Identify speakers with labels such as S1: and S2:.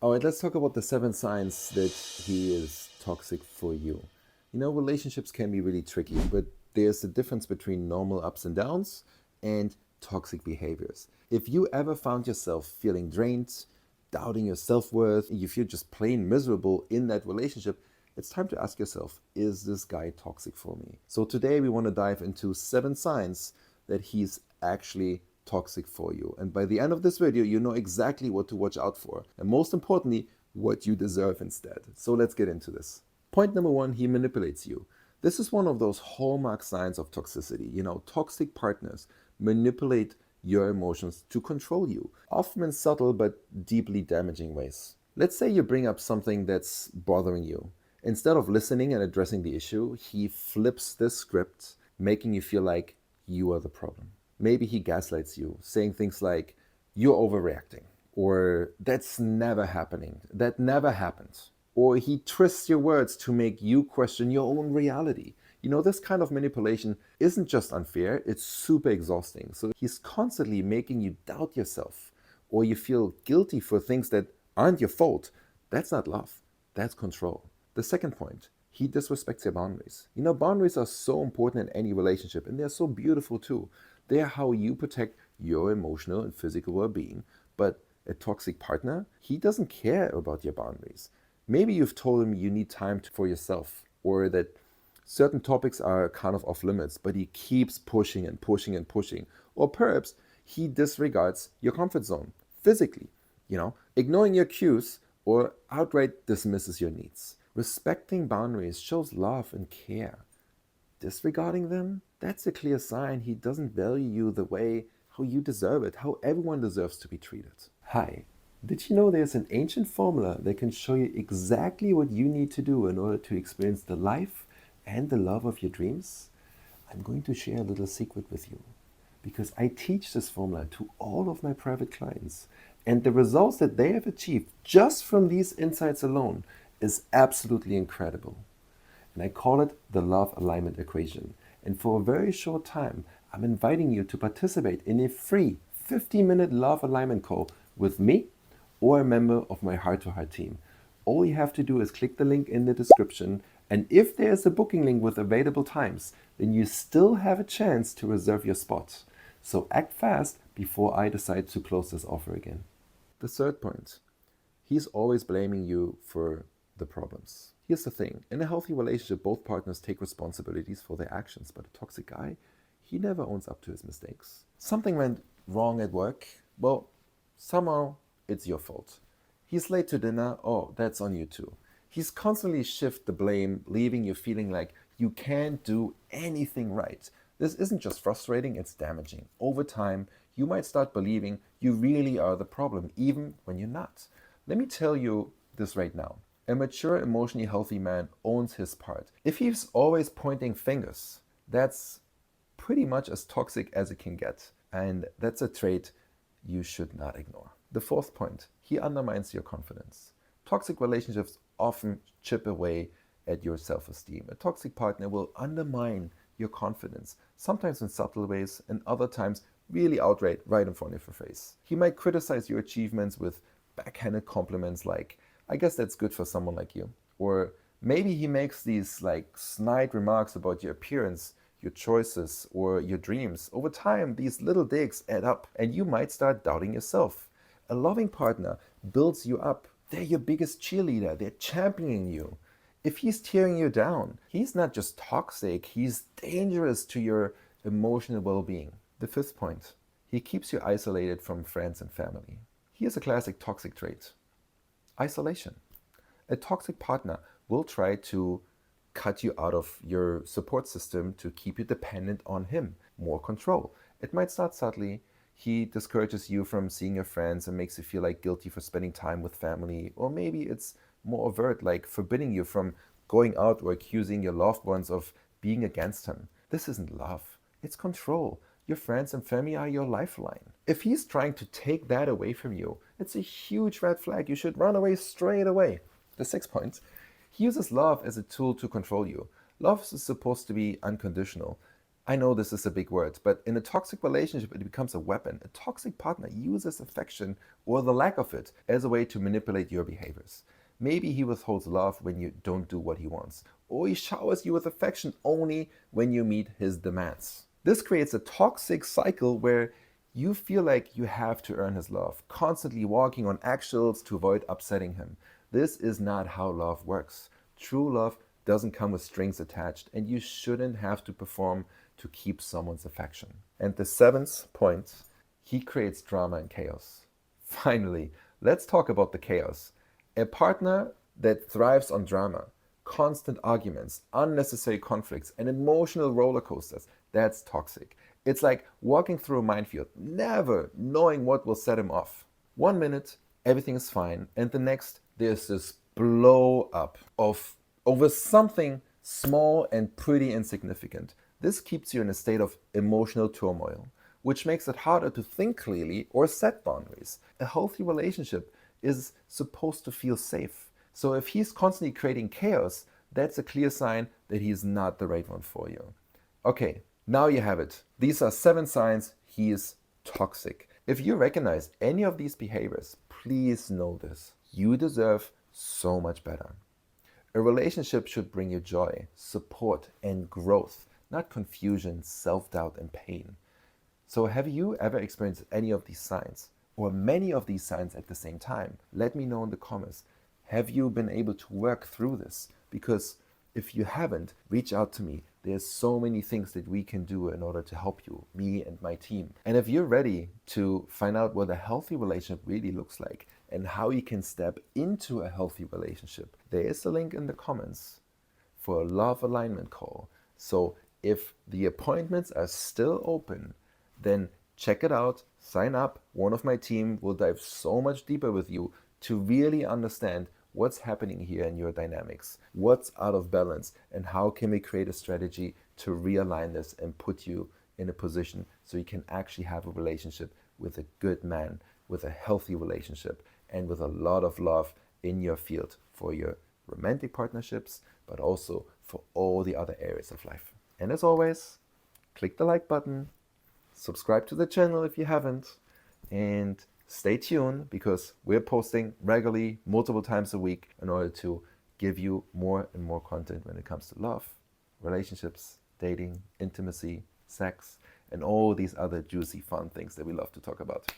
S1: All right, let's talk about the 7 signs that he is toxic for you. Relationships can be really tricky, but there's a difference between normal ups and downs and toxic behaviors. If you ever found yourself feeling drained, doubting your self worth, you feel just plain miserable in that relationship, it's time to ask yourself, is this guy toxic for me? So today we want to dive into 7 signs that he's actually toxic for you. And by the end of this video, you know exactly what to watch out for. And most importantly, what you deserve instead. So let's get into this. Point number 1, he manipulates you. This is one of those hallmark signs of toxicity. Toxic partners manipulate your emotions to control you, often in subtle but deeply damaging ways. Let's say you bring up something that's bothering you. Instead of listening and addressing the issue, he flips the script, making you feel like you are the problem. Maybe he gaslights you, saying things like, you're overreacting, or that's never happening, that never happened. Or he twists your words to make you question your own reality. This kind of manipulation isn't just unfair, it's super exhausting. So he's constantly making you doubt yourself, or you feel guilty for things that aren't your fault. That's not love, that's control. The second point, he disrespects your boundaries. Boundaries are so important in any relationship, and they're so beautiful too. They're how you protect your emotional and physical well-being. But a toxic partner, he doesn't care about your boundaries. Maybe you've told him you need time for yourself, or that certain topics are kind of off limits, but he keeps pushing and pushing and pushing. Or perhaps he disregards your comfort zone physically, ignoring your cues or outright dismisses your needs. Respecting boundaries shows love and care. Disregarding them, that's a clear sign he doesn't value you the way how you deserve it, how everyone deserves to be treated. Hi, did you know there's an ancient formula that can show you exactly what you need to do in order to experience the life and the love of your dreams? I'm going to share a little secret with you because I teach this formula to all of my private clients, and the results that they have achieved just from these insights alone is absolutely incredible. And I call it the love alignment equation. And for a very short time, I'm inviting you to participate in a free 50-minute love alignment call with me or a member of my heart-to-heart team. All you have to do is click the link in the description, and if there's a booking link with available times, then you still have a chance to reserve your spot. So act fast before I decide to close this offer again. The third point, he's always blaming you for the problems. Here's the thing, in a healthy relationship, both partners take responsibilities for their actions, but a toxic guy, he never owns up to his mistakes. Something went wrong at work, well, somehow it's your fault. He's late to dinner, oh, that's on you too. He's constantly shift the blame, leaving you feeling like you can't do anything right. This isn't just frustrating, it's damaging. Over time, you might start believing you really are the problem, even when you're not. Let me tell you this right now. A mature, emotionally healthy man owns his part. If he's always pointing fingers, that's pretty much as toxic as it can get. And that's a trait you should not ignore. The fourth point, he undermines your confidence. Toxic relationships often chip away at your self-esteem. A toxic partner will undermine your confidence, sometimes in subtle ways, and other times really outright right in front of your face. He might criticize your achievements with backhanded compliments like, I guess that's good for someone like you. Or maybe he makes these snide remarks about your appearance, your choices, or your dreams. Over time, these little digs add up, and you might start doubting yourself. A loving partner builds you up. They're your biggest cheerleader. They're championing you. If he's tearing you down, he's not just toxic, he's dangerous to your emotional well-being. The fifth point, he keeps you isolated from friends and family. Here's a classic toxic trait. Isolation. A toxic partner will try to cut you out of your support system to keep you dependent on him. More control. It might start subtly. He discourages you from seeing your friends and makes you feel guilty for spending time with family. Or maybe it's more overt, like forbidding you from going out or accusing your loved ones of being against him. This isn't love. It's control. Your friends and family are your lifeline. If he's trying to take that away from you, it's a huge red flag. You should run away straight away. The sixth point, he uses love as a tool to control you. Love is supposed to be unconditional. I know this is a big word, but in a toxic relationship, it becomes a weapon. A toxic partner uses affection or the lack of it as a way to manipulate your behaviors. Maybe he withholds love when you don't do what he wants, or he showers you with affection only when you meet his demands. This creates a toxic cycle where you feel like you have to earn his love, constantly walking on eggshells to avoid upsetting him. This is not how love works. True love doesn't come with strings attached, and you shouldn't have to perform to keep someone's affection. And the seventh point, he creates drama and chaos. Finally, let's talk about the chaos. A partner that thrives on drama, constant arguments, unnecessary conflicts, and emotional roller coasters, that's toxic. It's like walking through a minefield, never knowing what will set him off. 1 minute, everything is fine, and the next, there's this blow up of over something small and pretty insignificant. This keeps you in a state of emotional turmoil, which makes it harder to think clearly or set boundaries. A healthy relationship is supposed to feel safe. So if he's constantly creating chaos, that's a clear sign that he's not the right one for you. Okay, now you have it. These are 7 signs he is toxic. If you recognize any of these behaviors, please know this. You deserve so much better. A relationship should bring you joy, support, and growth, not confusion, self-doubt, and pain. So have you ever experienced any of these signs, or many of these signs at the same time? Let me know in the comments. Have you been able to work through this? Because if you haven't, reach out to me. There's so many things that we can do in order to help you, me and my team. And if you're ready to find out what a healthy relationship really looks like and how you can step into a healthy relationship, there is a link in the comments for a love alignment call. So if the appointments are still open, then check it out, sign up. One of my team will dive so much deeper with you to really understand what's happening here in your dynamics, what's out of balance, and how can we create a strategy to realign this and put you in a position so you can actually have a relationship with a good man, with a healthy relationship, and with a lot of love in your field for your romantic partnerships, but also for all the other areas of life. And as always, click the like button, subscribe to the channel if you haven't, and stay tuned because we're posting regularly multiple times a week in order to give you more and more content when it comes to love, relationships, dating, intimacy, sex, and all these other juicy fun things that we love to talk about.